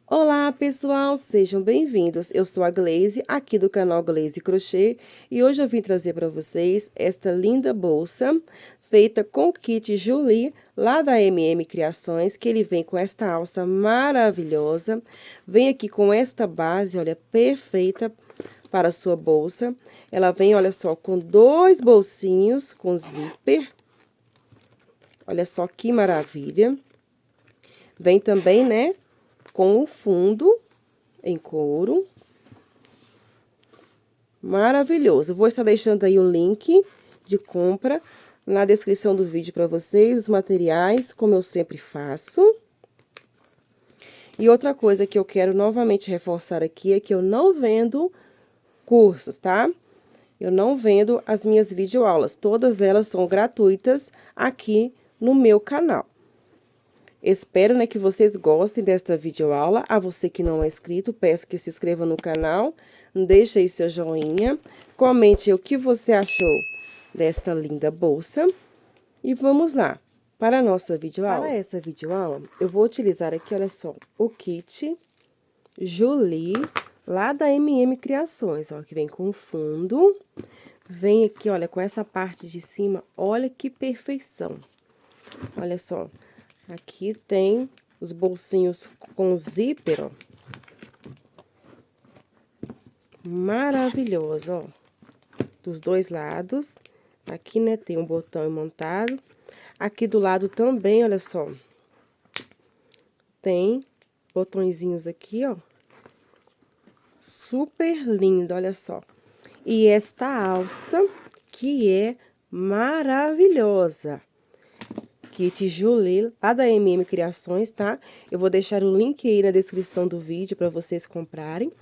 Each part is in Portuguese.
Olá, pessoal, sejam bem-vindos. Eu sou a Glaze, aqui do canal Glaze Crochê, e hoje eu vim trazer para vocês esta linda bolsa feita com o kit Julie, lá da Criações, que ele vem com esta alça maravilhosa. Vem aqui com esta base, olha, perfeita para a sua bolsa. Ela vem, olha só, com dois bolsinhos com zíper. Olha só que maravilha. Vem também, né, com o fundo em couro. Maravilhoso. Vou estar deixando aí o link de compra na descrição do vídeo para vocês, os materiais, como eu sempre faço. E outra coisa que eu quero novamente reforçar aqui é que eu não vendo cursos, tá? Eu não vendo as minhas videoaulas, todas elas são gratuitas aqui no meu canal. Espero, né, que vocês gostem desta videoaula. A você que não é inscrito, peço que se inscreva no canal, deixe aí seu joinha, comente o que você achou desta linda bolsa. E vamos lá para a nossa videoaula. Para essa videoaula, eu vou utilizar aqui, olha só, o kit Julie, lá da Criações, ó, que vem com fundo. Vem aqui, olha, com essa parte de cima, olha que perfeição. Olha só. Aqui tem os bolsinhos com zíper, ó. Maravilhoso, ó. Dos dois lados. Aqui, né, tem um botão montado. Aqui do lado também, olha só. Tem botõezinhos aqui, ó. Super lindo, olha só. E esta alça, que é maravilhosa. Kit Julie, lá da Criações, tá? Eu vou deixar o link aí na descrição do vídeo para vocês comprarem.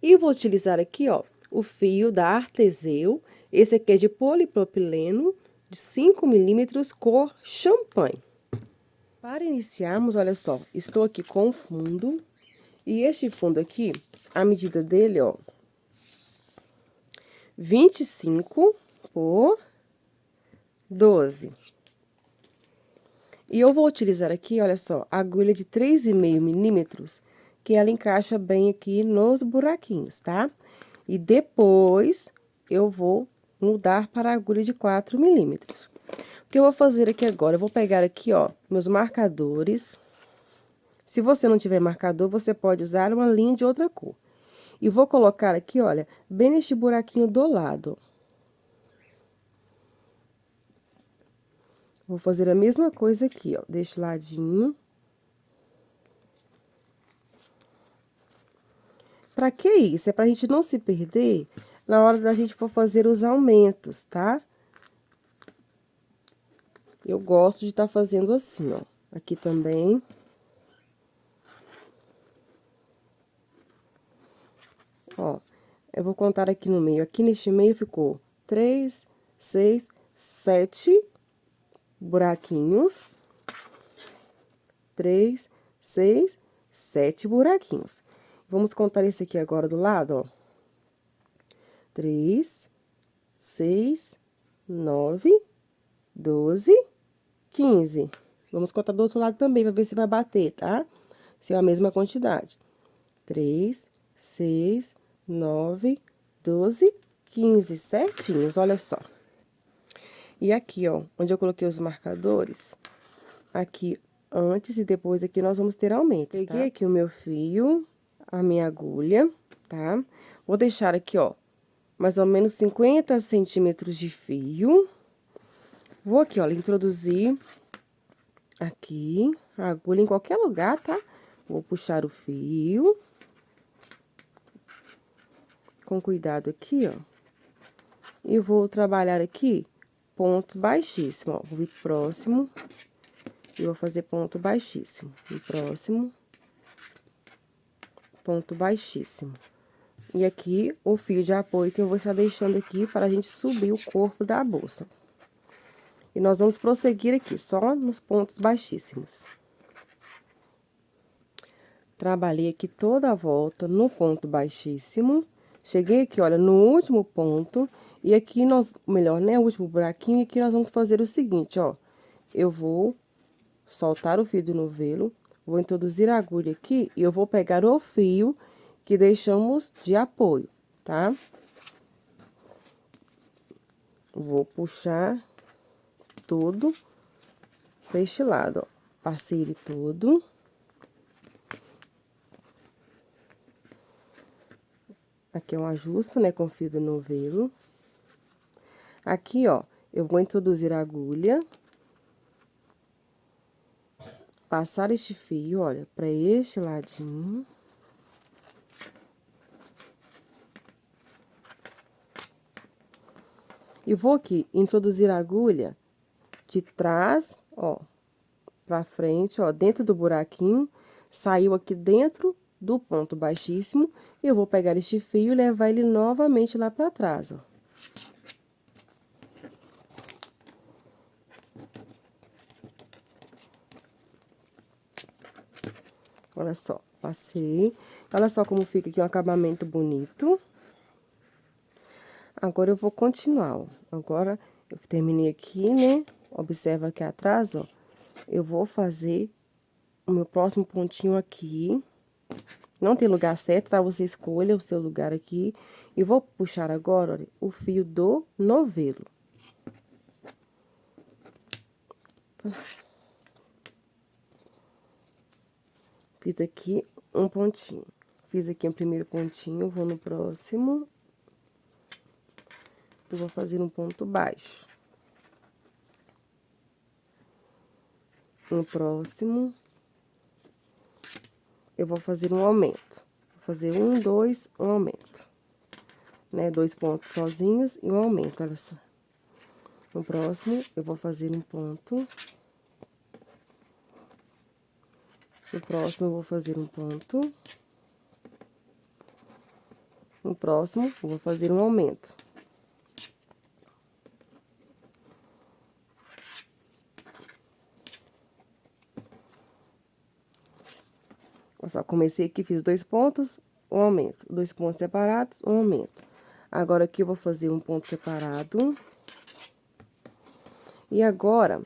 E vou utilizar aqui, ó, o fio da Arteseu. Esse aqui é de polipropileno, de 5 milímetros, cor champanhe. Para iniciarmos, olha só, estou aqui com o fundo. E este fundo aqui, a medida dele, ó, 25 por 12. E eu vou utilizar aqui, olha só, a agulha de 3,5 milímetros, que ela encaixa bem aqui nos buraquinhos, tá? E depois, eu vou mudar para a agulha de 4 milímetros. O que eu vou fazer aqui agora? Eu vou pegar aqui, ó, meus marcadores. Se você não tiver marcador, você pode usar uma linha de outra cor. E vou colocar aqui, olha, bem neste buraquinho do lado, ó. Vou fazer a mesma coisa aqui, ó, deste ladinho. Pra que isso? É pra gente não se perder na hora da gente for fazer os aumentos, tá? Eu gosto de estar fazendo assim, ó. Aqui também. Ó, eu vou contar aqui no meio. Aqui neste meio ficou 3, 6, 7 buraquinhos. 3, 6, 7 buraquinhos. Vamos contar esse aqui agora do lado, ó. 3, 6, 9, 12, 15. Vamos contar do outro lado também, pra ver se vai bater, tá? Se é a mesma quantidade. 3, 6, 9, 12, 15, certinhos, olha só. E aqui, ó, onde eu coloquei os marcadores, aqui antes e depois aqui nós vamos ter aumentos, tá? Peguei aqui o meu fio, a minha agulha, tá? Vou deixar aqui, ó, mais ou menos 50 centímetros de fio. Vou aqui, ó, introduzir aqui a agulha em qualquer lugar, tá? Vou puxar o fio. Com cuidado aqui, ó. E vou trabalhar aqui ponto baixíssimo, ó. Vou vir próximo e vou fazer ponto baixíssimo. E próximo, ponto baixíssimo. E aqui o fio de apoio que eu vou estar deixando aqui para a gente subir o corpo da bolsa. E nós vamos prosseguir aqui, só nos pontos baixíssimos. Trabalhei aqui toda a volta no ponto baixíssimo. Cheguei aqui, olha, no último ponto. E aqui nós, melhor, né, o último buraquinho, aqui nós vamos fazer o seguinte, ó. Eu vou soltar o fio do novelo, Vou introduzir a agulha aqui e eu vou pegar o fio que deixamos de apoio, tá? Vou puxar tudo pra este lado, ó. Passei ele todo. Aqui é um ajuste, né, com fio do novelo. Aqui, ó, eu vou introduzir a agulha. Passar este fio, olha, pra este ladinho. E vou aqui introduzir a agulha de trás, ó, pra frente, ó, dentro do buraquinho. Saiu aqui dentro do ponto baixíssimo. E eu vou pegar este fio e levar ele novamente lá pra trás, ó. Olha só, passei. Olha só como fica aqui um acabamento bonito. Agora, eu vou continuar, ó. Agora, eu terminei aqui, né? Observa aqui atrás, ó. Eu vou fazer o meu próximo pontinho aqui. Não tem lugar certo, tá? Você escolha o seu lugar aqui. E vou puxar agora, olha, o fio do novelo. Fiz aqui um pontinho. Fiz aqui o primeiro pontinho, vou no próximo. Eu vou fazer um ponto baixo. No próximo, eu vou fazer um aumento. Vou fazer um, dois, um aumento. Né? 2 pontos sozinhos e um aumento, olha só. No próximo, eu vou fazer um ponto. No próximo, eu vou fazer um ponto. No próximo, eu vou fazer um aumento. Olha só, comecei aqui, fiz 2 pontos, um aumento. 2 pontos separados, um aumento. Agora, aqui eu vou fazer um ponto separado. E agora,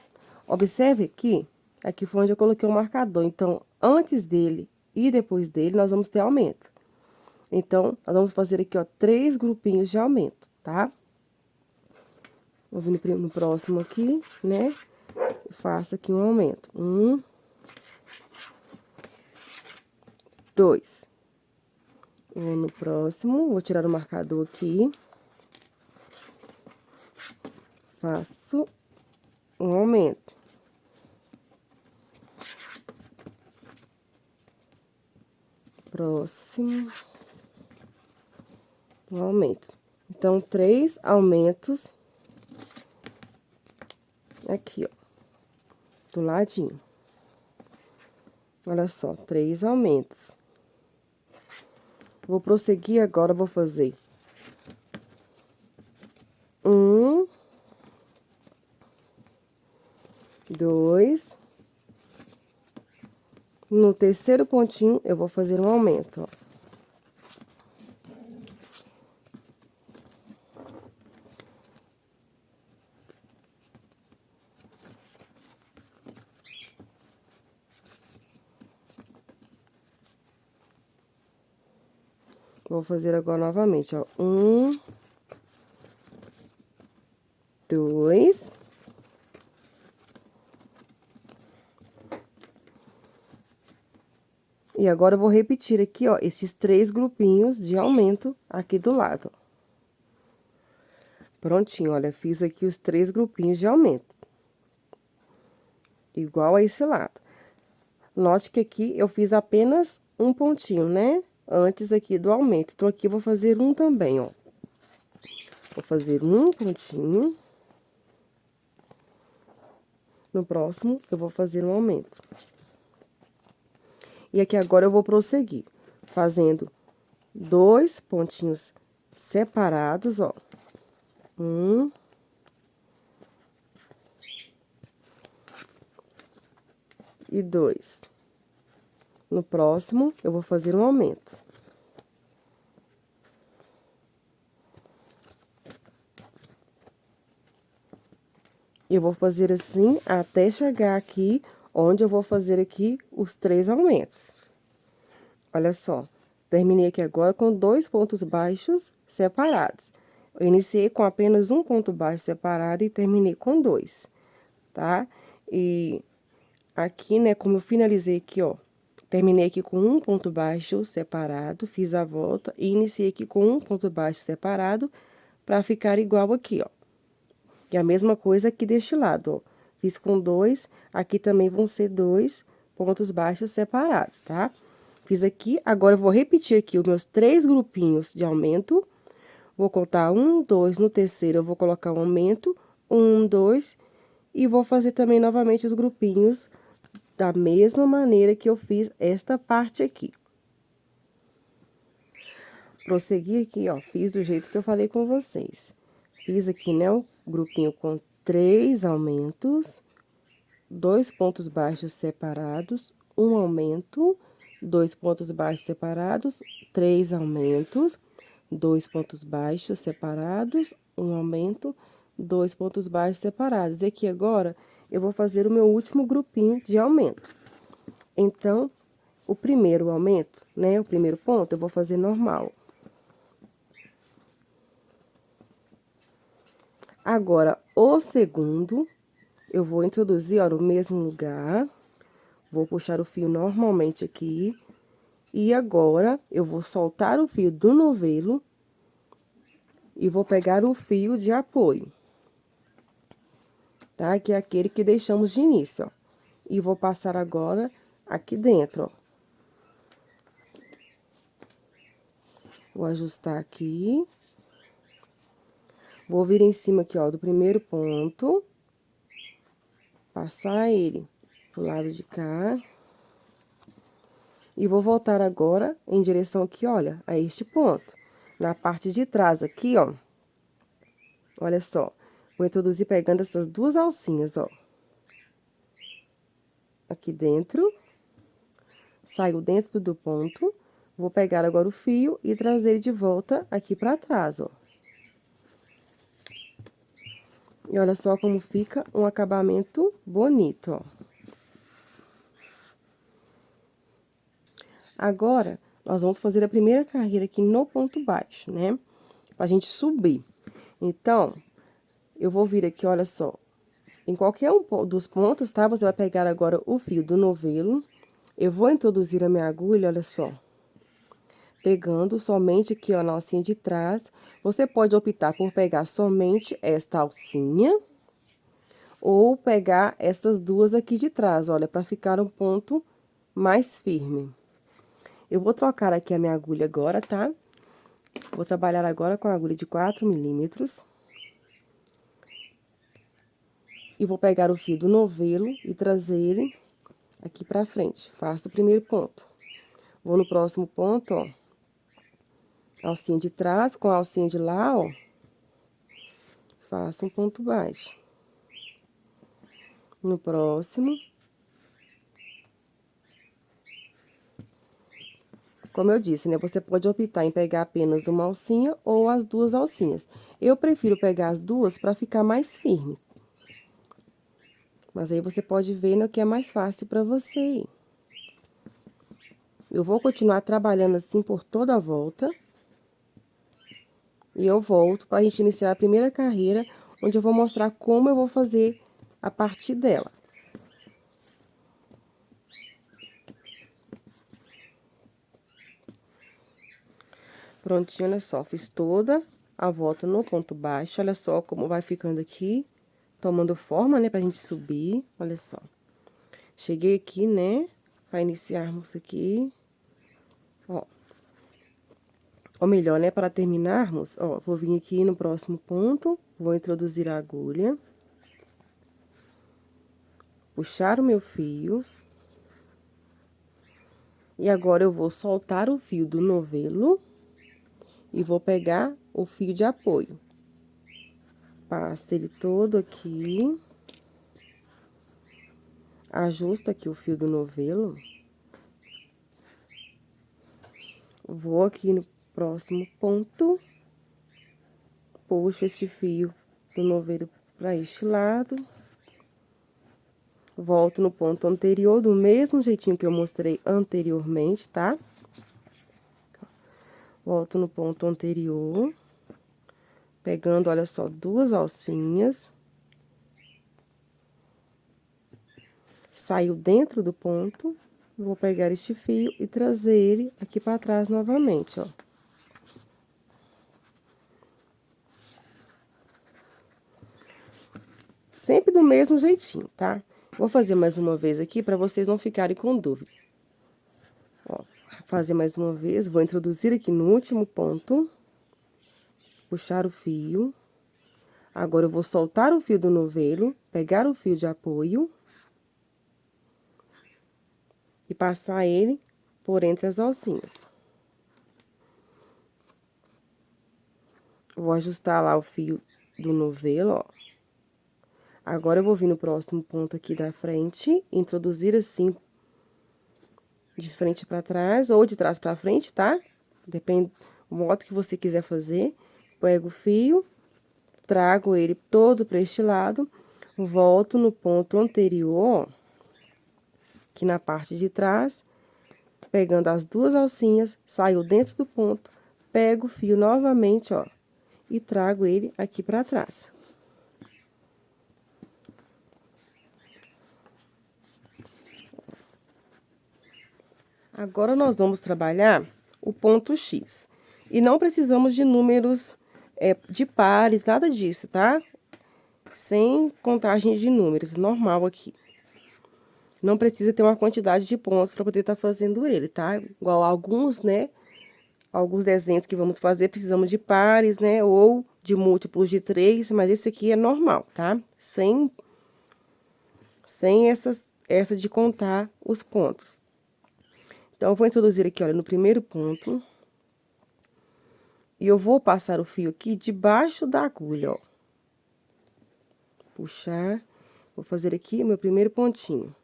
observe aqui, aqui foi onde eu coloquei o marcador. Então, antes dele e depois dele, nós vamos ter aumento. Então, nós vamos fazer aqui, ó, 3 grupinhos de aumento, tá? Vou vir no próximo aqui, né? Faço aqui um aumento. 1, 2. Vou no próximo, vou tirar o marcador aqui. Faço um aumento. Próximo. Um aumento. Então, 3 aumentos. Aqui, ó. Do ladinho. Olha só, 3 aumentos. Vou prosseguir agora, vou fazer 1, 2. No terceiro pontinho, eu vou fazer um aumento, ó. Vou fazer agora novamente, ó. 1, 2. E agora, eu vou repetir aqui, ó, estes 3 grupinhos de aumento aqui do lado, ó. Prontinho, olha, fiz aqui os 3 grupinhos de aumento. Igual a esse lado. Note que aqui eu fiz apenas um pontinho, né? Antes aqui do aumento. Então, aqui eu vou fazer um também, ó. Vou fazer um pontinho. No próximo, eu vou fazer um aumento. E aqui agora eu vou prosseguir, fazendo 2 pontinhos separados, ó. 1. E 2. No próximo, eu vou fazer um aumento. Eu vou fazer assim até chegar aqui onde eu vou fazer aqui os 3 aumentos. Olha só, terminei aqui agora com 2 pontos baixos separados. Eu iniciei com apenas um ponto baixo separado e terminei com 2, tá? E aqui, né, como eu finalizei aqui, ó, terminei aqui com um ponto baixo separado, fiz a volta e iniciei aqui com um ponto baixo separado pra ficar igual aqui, ó. E a mesma coisa aqui deste lado, ó. Fiz com 2, aqui também vão ser 2 pontos baixos separados, tá? Fiz aqui, agora eu vou repetir aqui os meus 3 grupinhos de aumento. Vou contar 1, 2, no terceiro eu vou colocar um aumento, 1, 2, e vou fazer também novamente os grupinhos da mesma maneira que eu fiz esta parte aqui. Prossegui aqui, ó, fiz do jeito que eu falei com vocês. Fiz aqui, né, o grupinho com 3 aumentos, 2 pontos baixos separados, um aumento, 2 pontos baixos separados, 3 aumentos, 2 pontos baixos separados, um aumento, 2 pontos baixos separados. E aqui agora, eu vou fazer o meu último grupinho de aumento. Então, o primeiro aumento, né, o primeiro ponto, eu vou fazer normal. Agora, o segundo, eu vou introduzir, ó, no mesmo lugar, vou puxar o fio normalmente aqui, e agora, eu vou soltar o fio do novelo e vou pegar o fio de apoio, tá? Que é aquele que deixamos de início, ó. E vou passar agora aqui dentro, ó. Vou ajustar aqui. Vou vir em cima aqui, ó, do primeiro ponto. Passar ele pro lado de cá. E vou voltar agora em direção aqui, olha, a este ponto. Na parte de trás aqui, ó. Olha só. Vou introduzir pegando essas 2 alcinhas, ó. Aqui dentro. Saio dentro do ponto. Vou pegar agora o fio e trazer ele de volta aqui pra trás, ó. E olha só como fica um acabamento bonito, ó. Agora, nós vamos fazer a primeira carreira aqui no ponto baixo, né? Pra gente subir. Então, eu vou vir aqui, olha só. Em qualquer um dos pontos, tá? Você vai pegar agora o fio do novelo. Eu vou introduzir a minha agulha, olha só. Pegando somente aqui, ó, na alcinha de trás. Você pode optar por pegar somente esta alcinha. Ou pegar essas 2 aqui de trás, olha, pra ficar um ponto mais firme. Eu vou trocar aqui a minha agulha agora, tá? Vou trabalhar agora com a agulha de 4 milímetros. E vou pegar o fio do novelo e trazer ele aqui pra frente. Faço o primeiro ponto. Vou no próximo ponto, ó. Alcinha de trás com a alcinha de lá, ó. Faço um ponto baixo. No próximo. Como eu disse, né? Você pode optar em pegar apenas uma alcinha ou as 2 alcinhas. Eu prefiro pegar as 2 para ficar mais firme. Mas aí você pode ver no que é mais fácil para você. Eu vou continuar trabalhando assim por toda a volta. E eu volto pra gente iniciar a primeira carreira, onde eu vou mostrar como eu vou fazer a partir dela. Prontinho, olha só, fiz toda a volta no ponto baixo, olha só como vai ficando aqui, tomando forma, né, pra gente subir, olha só. Cheguei aqui, né, pra iniciarmos aqui, ó. Ou melhor, né, para terminarmos, ó, vou vir aqui no próximo ponto, vou introduzir a agulha. Puxar o meu fio. E agora, eu vou soltar o fio do novelo. E vou pegar o fio de apoio. Passo ele todo aqui. Ajusto aqui o fio do novelo. Vou aqui no próximo ponto. Puxo este fio do novelo para este lado. Volto no ponto anterior, do mesmo jeitinho que eu mostrei anteriormente, tá? Volto no ponto anterior, pegando, olha só, duas alcinhas. Saiu dentro do ponto, vou pegar este fio e trazer ele aqui pra trás novamente, ó. Sempre do mesmo jeitinho, tá? Vou fazer mais uma vez aqui pra vocês não ficarem com dúvida. Ó, fazer mais uma vez, vou introduzir aqui no último ponto, puxar o fio. Agora, eu vou soltar o fio do novelo, pegar o fio de apoio e passar ele por entre as alcinhas. Vou ajustar lá o fio do novelo, ó. Agora, eu vou vir no próximo ponto aqui da frente, introduzir assim, de frente pra trás ou de trás pra frente, tá? Depende do modo que você quiser fazer. Pego o fio, trago ele todo pra este lado, volto no ponto anterior, ó, aqui na parte de trás, pegando as duas alcinhas, saio dentro do ponto, pego o fio novamente, ó, e trago ele aqui pra trás. Agora, nós vamos trabalhar o ponto X. E não precisamos de números de pares, nada disso, tá? Sem contagem de números, normal aqui. Não precisa ter uma quantidade de pontos para poder estar fazendo ele, tá? Igual alguns, né? Alguns desenhos que vamos fazer, precisamos de pares, né? Ou de múltiplos de 3, mas esse aqui é normal, tá? Sem essa de contar os pontos. Então, eu vou introduzir aqui, olha, no primeiro ponto. E eu vou passar o fio aqui debaixo da agulha, ó. Puxar. Vou fazer aqui o meu primeiro pontinho.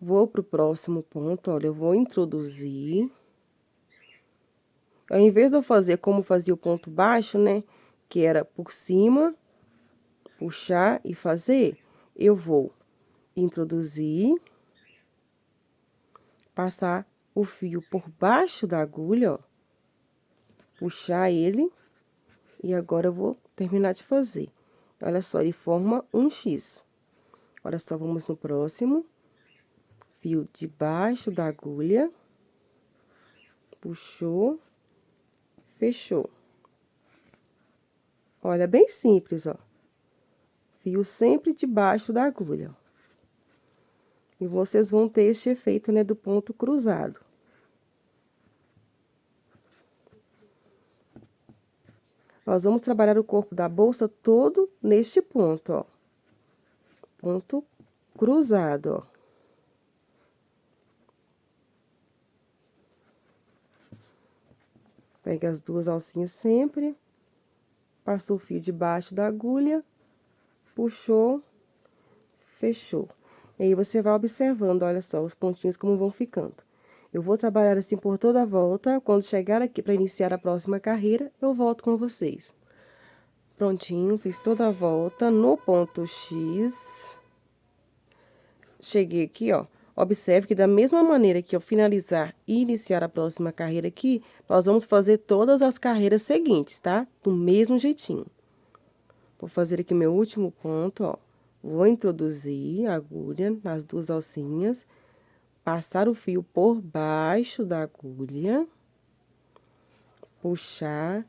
Vou pro próximo ponto, olha, eu vou introduzir. Ao invés de eu fazer como fazia o ponto baixo, né? Que era por cima, puxar e fazer, eu vou introduzir, passar o fio por baixo da agulha, ó, puxar ele, e agora eu vou terminar de fazer. Olha só, ele forma um X. Olha só, vamos no próximo. Fio debaixo da agulha, puxou, fechou. Olha, bem simples, ó. Fio sempre debaixo da agulha, ó. E vocês vão ter este efeito, né, do ponto cruzado. Nós vamos trabalhar o corpo da bolsa todo neste ponto, ó. Ponto cruzado, ó. Pega as duas alcinhas sempre, passou o fio debaixo da agulha, puxou, fechou. E aí, você vai observando, olha só, os pontinhos como vão ficando. Eu vou trabalhar assim por toda a volta, quando chegar aqui para iniciar a próxima carreira, eu volto com vocês. Prontinho, fiz toda a volta no ponto X. Cheguei aqui, ó. Observe que da mesma maneira que eu finalizar e iniciar a próxima carreira aqui, nós vamos fazer todas as carreiras seguintes, tá? Do mesmo jeitinho. Vou fazer aqui meu último ponto, ó. Vou introduzir a agulha nas duas alcinhas, passar o fio por baixo da agulha, puxar,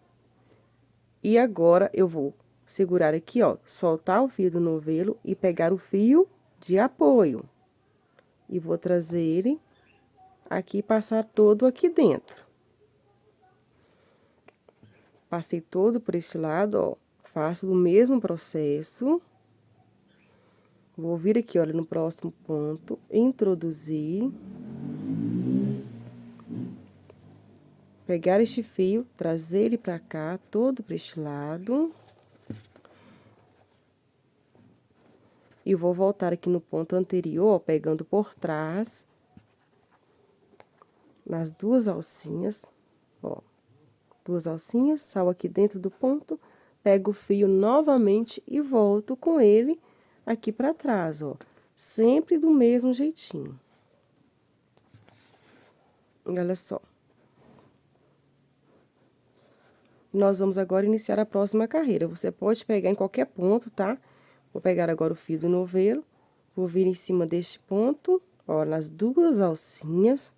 e agora eu vou segurar aqui, ó, soltar o fio do novelo e pegar o fio de apoio. E vou trazer ele aqui e passar todo aqui dentro. Passei todo por este lado, ó, faço o mesmo processo. Vou vir aqui, olha, no próximo ponto, introduzir. Pegar este fio, trazer ele pra cá, todo pra este lado. E vou voltar aqui no ponto anterior, ó, pegando por trás, nas duas alcinhas, ó. Duas alcinhas, salgo aqui dentro do ponto, pego o fio novamente e volto com ele aqui pra trás, ó. Sempre do mesmo jeitinho. Olha só. Nós vamos agora iniciar a próxima carreira. Você pode pegar em qualquer ponto, tá? Vou pegar agora o fio do novelo, vou vir em cima deste ponto, ó, nas duas alcinhas.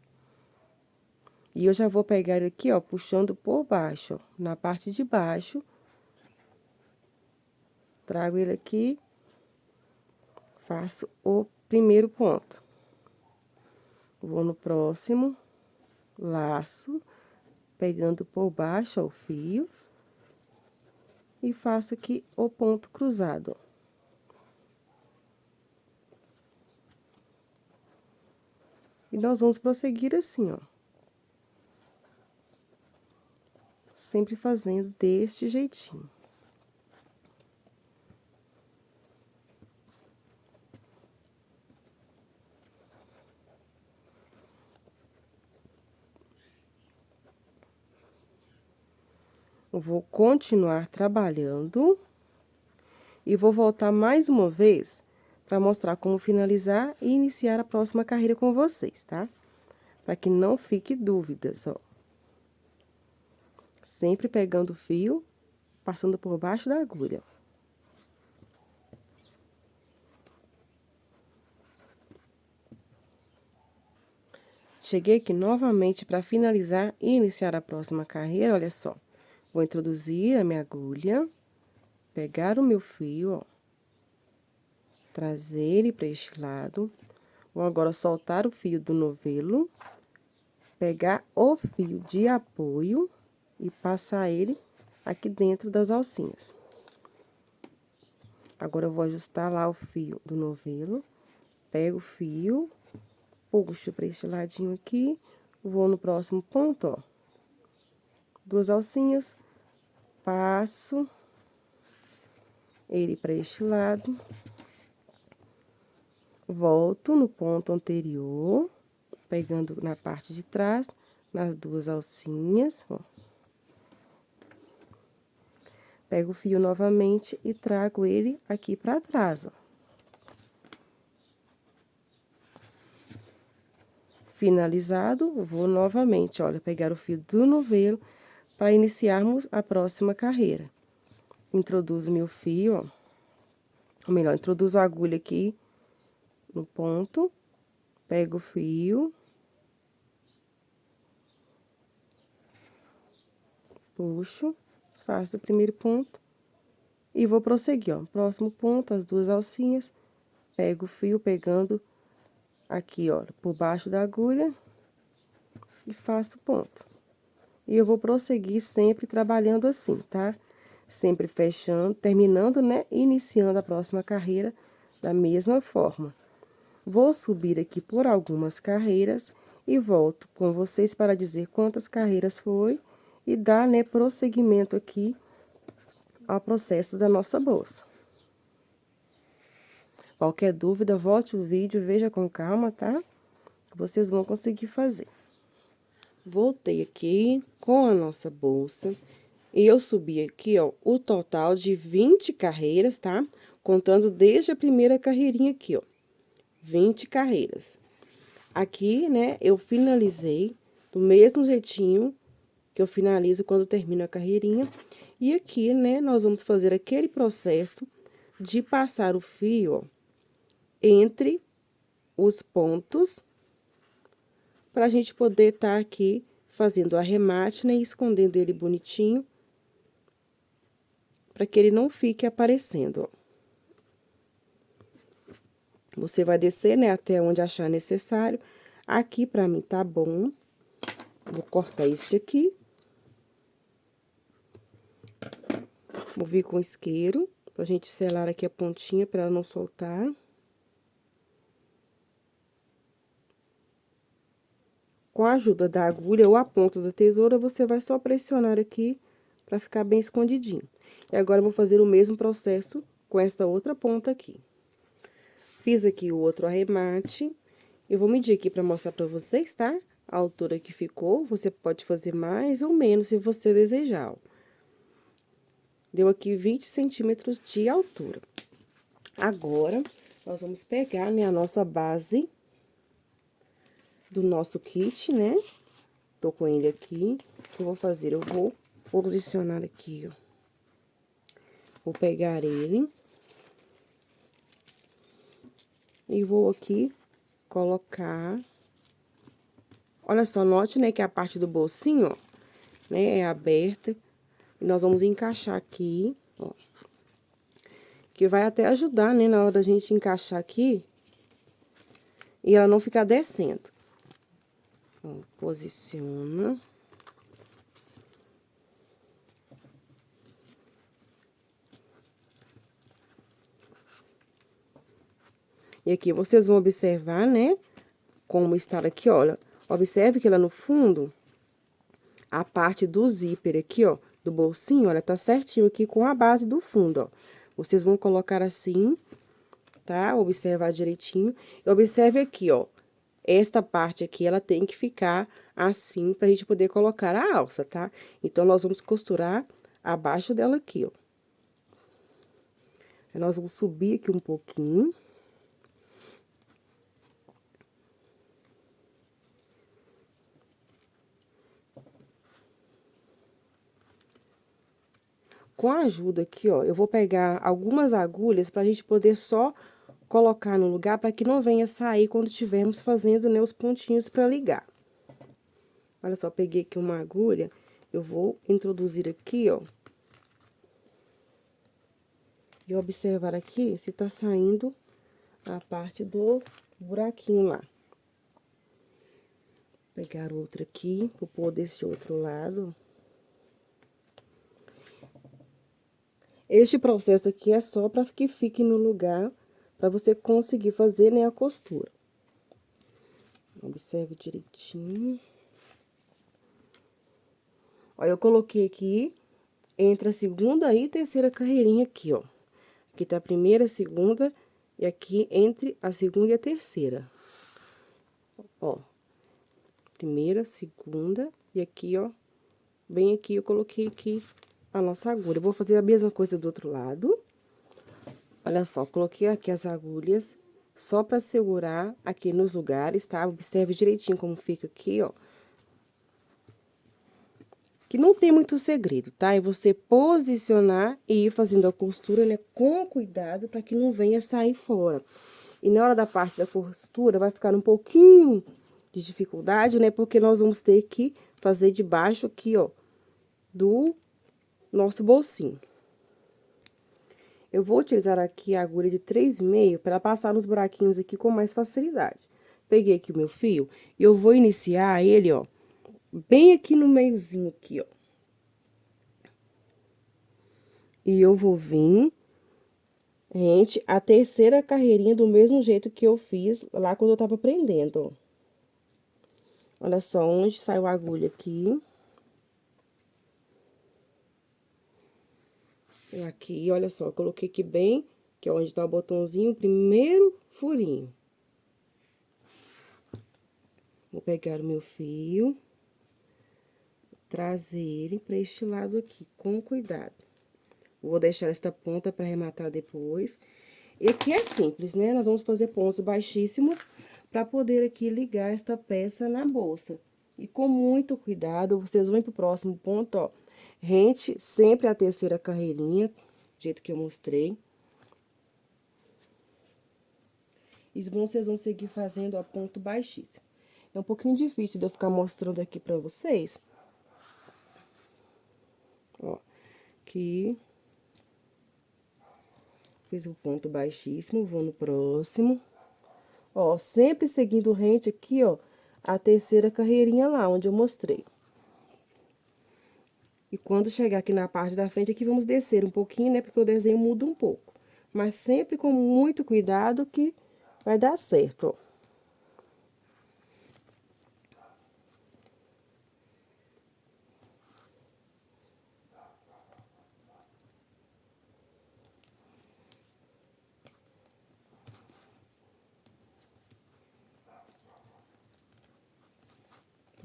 E eu já vou pegar ele aqui, ó, puxando por baixo, ó, na parte de baixo. Trago ele aqui, faço o primeiro ponto. Vou no próximo, laço, pegando por baixo, ó, o fio. E faço aqui o ponto cruzado, ó. E nós vamos prosseguir assim, ó. Sempre fazendo deste jeitinho. Eu vou continuar trabalhando e vou voltar mais uma vez para mostrar como finalizar e iniciar a próxima carreira com vocês, tá? Para que não fique dúvidas, ó. Sempre pegando o fio, passando por baixo da agulha. Cheguei aqui novamente para finalizar e iniciar a próxima carreira, olha só. Vou introduzir a minha agulha, pegar o meu fio, ó, trazer ele para este lado. Vou agora soltar o fio do novelo, pegar o fio de apoio e passar ele aqui dentro das alcinhas. Agora, eu vou ajustar lá o fio do novelo, pego o fio, puxo para este ladinho aqui, vou no próximo ponto, ó. Duas alcinhas, passo ele para este lado, volto no ponto anterior, pegando na parte de trás, nas duas alcinhas, ó. Pego o fio novamente e trago ele aqui pra trás, ó. Finalizado, vou novamente, olha, pegar o fio do novelo para iniciarmos a próxima carreira. Introduzo meu fio, ó. Ou melhor, introduzo a agulha aqui no ponto, pego o fio, puxo, faço o primeiro ponto e vou prosseguir, ó. Próximo ponto, as duas alcinhas, pego o fio pegando aqui, ó, por baixo da agulha e faço ponto. E eu vou prosseguir sempre trabalhando assim, tá? Sempre fechando, terminando, né? Iniciando a próxima carreira da mesma forma. Vou subir aqui por algumas carreiras e volto com vocês para dizer quantas carreiras foi e dar, né, prosseguimento aqui ao processo da nossa bolsa. Qualquer dúvida, volte o vídeo, veja com calma, tá? Vocês vão conseguir fazer. Voltei aqui com a nossa bolsa e eu subi aqui, ó, o total de 20 carreiras, tá? Contando desde a primeira carreirinha aqui, ó. 20 carreiras. Aqui, né, eu finalizei do mesmo jeitinho que eu finalizo quando termino a carreirinha. E aqui, né, nós vamos fazer aquele processo de passar o fio, ó, entre os pontos, pra gente poder tá aqui fazendo o arremate, né, e escondendo ele bonitinho, pra que ele não fique aparecendo, ó. Você vai descer, né, até onde achar necessário. Aqui, pra mim, tá bom. Vou cortar este aqui. Vou vir com isqueiro, pra gente selar aqui a pontinha, pra ela não soltar. Com a ajuda da agulha ou a ponta da tesoura, você vai só pressionar aqui pra ficar bem escondidinho. E agora, eu vou fazer o mesmo processo com esta outra ponta aqui. Fiz aqui o outro arremate. Eu vou medir aqui pra mostrar pra vocês, tá? A altura que ficou, você pode fazer mais ou menos se você desejar, ó. Deu aqui 20 centímetros de altura. Agora, nós vamos pegar, né, a nossa base do nosso kit, né? Tô com ele aqui. O que eu vou fazer? Eu vou posicionar aqui, ó. Vou pegar ele. E vou aqui colocar... Olha só, note, né, que a parte do bolsinho, ó, né, é aberta. E nós vamos encaixar aqui, ó. Que vai até ajudar, né, na hora da gente encaixar aqui. E ela não ficar descendo. Ó, posiciona. E aqui vocês vão observar, né, como está aqui, olha. Observe que lá no fundo, a parte do zíper aqui, ó, do bolsinho, olha, tá certinho aqui com a base do fundo, ó. Vocês vão colocar assim, tá? Observar direitinho. E observe aqui, ó. Esta parte aqui, ela tem que ficar assim pra gente poder colocar a alça, tá? Então, nós vamos costurar abaixo dela aqui, ó. Aí, nós vamos subir aqui um pouquinho. Com a ajuda aqui, ó, eu vou pegar algumas agulhas pra gente poder só colocar no lugar para que não venha sair quando estivermos fazendo, né, os pontinhos para ligar. Olha só, peguei aqui uma agulha, eu vou introduzir aqui, ó. E observar aqui se tá saindo a parte do buraquinho lá. Pegar outra aqui, vou pôr desse outro lado. Este processo aqui é só para que fique no lugar, para você conseguir fazer, né, a costura. Observe direitinho. Olha, eu coloquei aqui entre a segunda e terceira carreirinha aqui, ó. Aqui tá a primeira, a segunda, e aqui entre a segunda e a terceira. Ó, primeira, segunda, e aqui, ó, bem aqui eu coloquei aqui a nossa agulha. Eu vou fazer a mesma coisa do outro lado. Olha só, coloquei aqui as agulhas, só pra segurar aqui nos lugares, tá? Observe direitinho como fica aqui, ó. Que não tem muito segredo, tá? É você posicionar e ir fazendo a costura, né, com cuidado para que não venha sair fora. E na hora da parte da costura vai ficar um pouquinho de dificuldade, né, porque nós vamos ter que fazer debaixo aqui, ó, do nosso bolsinho. Eu vou utilizar aqui a agulha de 3,5 para passar nos buraquinhos aqui com mais facilidade. Peguei aqui o meu fio e eu vou iniciar ele, ó, bem aqui no meiozinho aqui, ó. E eu vou vir, gente, a terceira carreirinha do mesmo jeito que eu fiz lá quando eu tava prendendo, ó. Olha só onde saiu a agulha aqui. E aqui, olha só, eu coloquei aqui bem, que é onde tá o botãozinho, o primeiro furinho. Vou pegar o meu fio, trazer ele pra este lado aqui, com cuidado. Vou deixar esta ponta pra arrematar depois. E aqui é simples, né? Nós vamos fazer pontos baixíssimos pra poder aqui ligar esta peça na bolsa. E com muito cuidado, vocês vão pro próximo ponto, ó. Rente sempre a terceira carreirinha, do jeito que eu mostrei. E vocês vão seguir fazendo a ponto baixíssimo. É um pouquinho difícil de eu ficar mostrando aqui pra vocês. Ó, aqui. Fiz o ponto baixíssimo, vou no próximo. Ó, sempre seguindo rente aqui, ó, a terceira carreirinha lá, onde eu mostrei. E quando chegar aqui na parte da frente, aqui vamos descer um pouquinho, né, porque o desenho muda um pouco. Mas sempre com muito cuidado que vai dar certo, ó.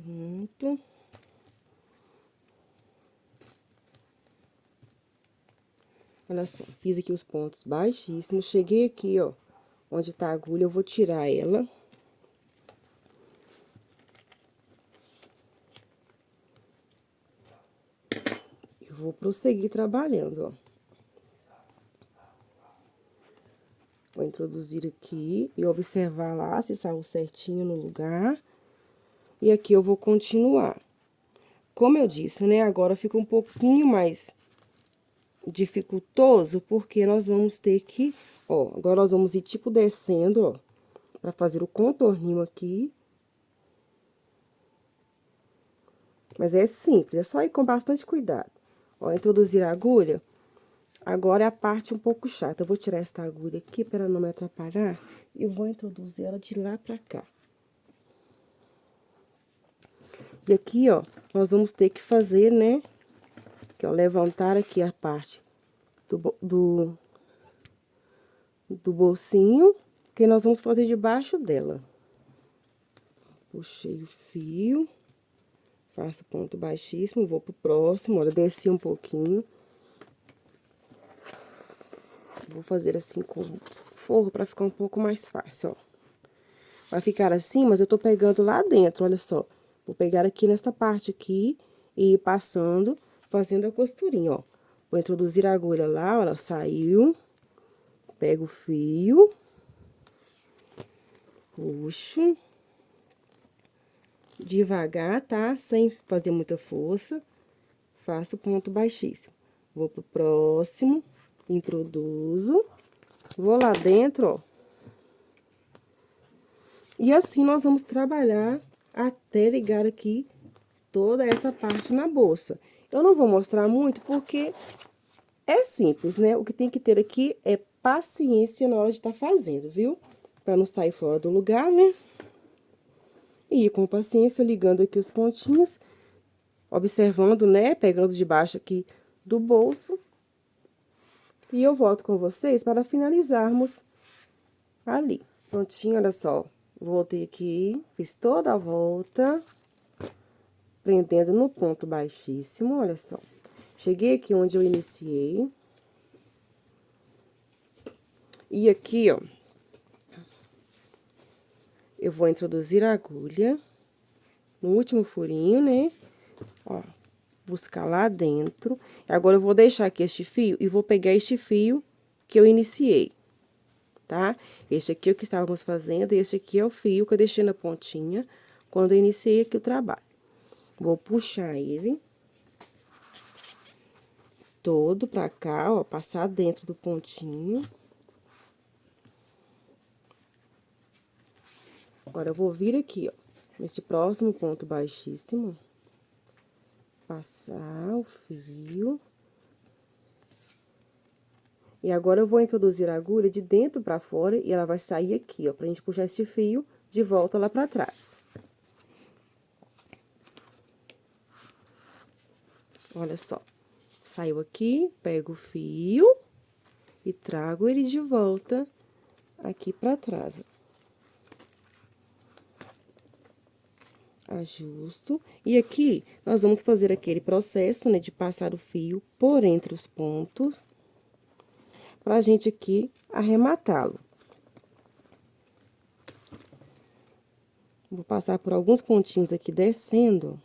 Pronto. Olha só, fiz aqui os pontos baixíssimos. Cheguei aqui, ó, onde tá a agulha, eu vou tirar ela. Eu vou prosseguir trabalhando, ó. Vou introduzir aqui e observar lá se saiu certinho no lugar. E aqui eu vou continuar. Como eu disse, né, agora fica um pouquinho mais dificultoso, porque nós vamos ter que, ó, agora nós vamos ir tipo descendo, ó, pra fazer o contorninho aqui. Mas é simples, é só ir com bastante cuidado. Ó, introduzir a agulha. Agora é a parte um pouco chata. Eu vou tirar essa agulha aqui para ela não me atrapalhar e vou introduzir ela de lá pra cá. E aqui, ó, nós vamos ter que fazer, né, que ó, levantar aqui a parte do bolsinho, que nós vamos fazer debaixo dela. Puxei o fio, faço ponto baixíssimo, vou pro próximo, olha, desci um pouquinho. Vou fazer assim com forro pra ficar um pouco mais fácil, ó. Vai ficar assim, mas eu tô pegando lá dentro, olha só. Vou pegar aqui nessa parte aqui e ir passando, fazendo a costurinha, ó. Vou introduzir a agulha lá, ó, ela saiu. Pego o fio. Puxo. Devagar, tá? Sem fazer muita força. Faço ponto baixíssimo. Vou pro próximo, introduzo. Vou lá dentro, ó. E assim nós vamos trabalhar até ligar aqui toda essa parte na bolsa. Eu não vou mostrar muito porque é simples, né? O que tem que ter aqui é paciência na hora de estar fazendo, viu? Pra não sair fora do lugar, né? E com paciência ligando aqui os pontinhos, observando, né? Pegando de baixo aqui do bolso. E eu volto com vocês para finalizarmos ali. Prontinho, olha só. Voltei aqui, fiz toda a volta, prendendo no ponto baixíssimo, olha só. Cheguei aqui onde eu iniciei. E aqui, ó, eu vou introduzir a agulha no último furinho, né? Ó, buscar lá dentro. Agora, eu vou deixar aqui este fio e vou pegar este fio que eu iniciei, tá? Este aqui é o que estávamos fazendo, e este aqui é o fio que eu deixei na pontinha quando eu iniciei aqui o trabalho. Vou puxar ele todo pra cá, ó, passar dentro do pontinho. Agora, eu vou vir aqui, ó, neste próximo ponto baixíssimo, passar o fio. E agora, eu vou introduzir a agulha de dentro pra fora e ela vai sair aqui, ó, pra gente puxar esse fio de volta lá pra trás. Olha só, saiu aqui, pego o fio e trago ele de volta aqui pra trás. Ajusto. E aqui, nós vamos fazer aquele processo, né, de passar o fio por entre os pontos, pra gente aqui arrematá-lo. Vou passar por alguns pontinhos aqui descendo.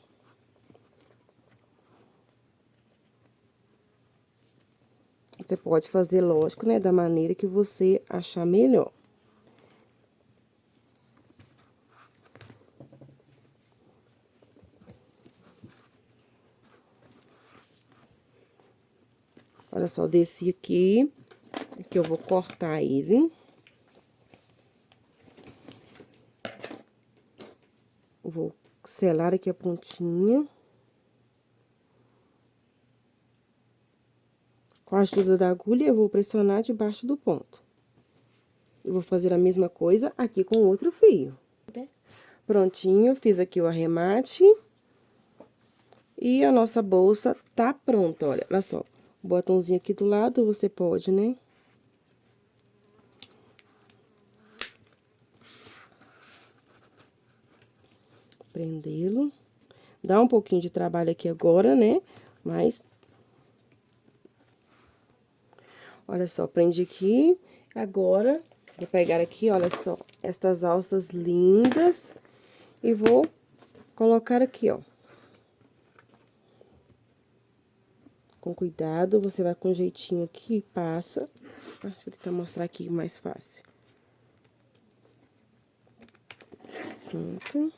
Você pode fazer, lógico, né, da maneira que você achar melhor. Olha só, desci aqui, que eu vou cortar ele. Vou selar aqui a pontinha. Com a ajuda da agulha, eu vou pressionar debaixo do ponto. Eu vou fazer a mesma coisa aqui com o outro fio. Prontinho, fiz aqui o arremate. E a nossa bolsa tá pronta, olha só. O botãozinho aqui do lado, você pode, né? Prendê-lo. Dá um pouquinho de trabalho aqui agora, né? Mas Olha só, prendi aqui. Agora, vou pegar aqui, olha só, estas alças lindas e vou colocar aqui, ó. Com cuidado, você vai com jeitinho aqui e passa. Deixa eu tentar mostrar aqui mais fácil. Pronto.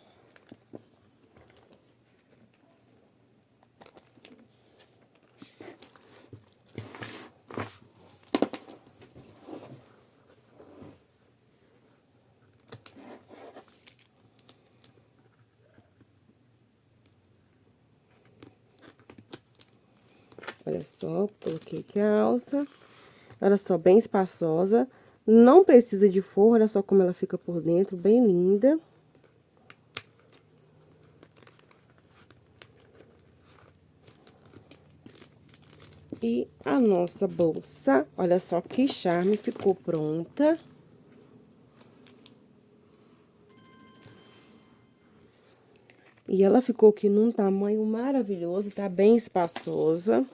Olha só, coloquei aqui a alça. Olha só, bem espaçosa. Não precisa de forro, olha só como ela fica por dentro, bem linda. E a nossa bolsa, olha só que charme, ficou pronta. E ela ficou aqui num tamanho maravilhoso, tá bem espaçosa.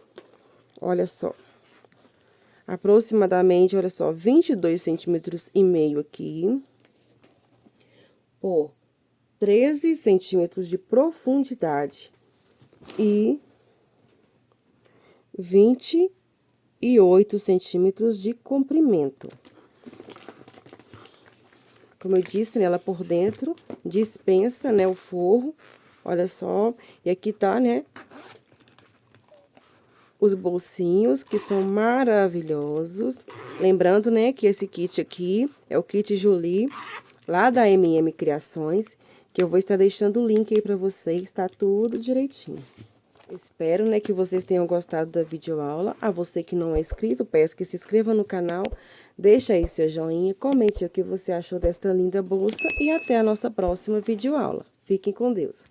Olha só. Aproximadamente, olha só, 22 centímetros e meio aqui. Por 13 centímetros de profundidade. E 28 centímetros de comprimento. Como eu disse, né, ela por dentro dispensa, né, o forro. Olha só. E aqui tá, né, os bolsinhos, que são maravilhosos. Lembrando, né, que esse kit aqui é o kit Julie, lá da MM Criações, que eu vou estar deixando o link aí pra vocês, tá tudo direitinho. Espero, né, que vocês tenham gostado da videoaula. A você que não é inscrito, peço que se inscreva no canal, deixa aí seu joinha, comente o que você achou desta linda bolsa e até a nossa próxima videoaula. Fiquem com Deus!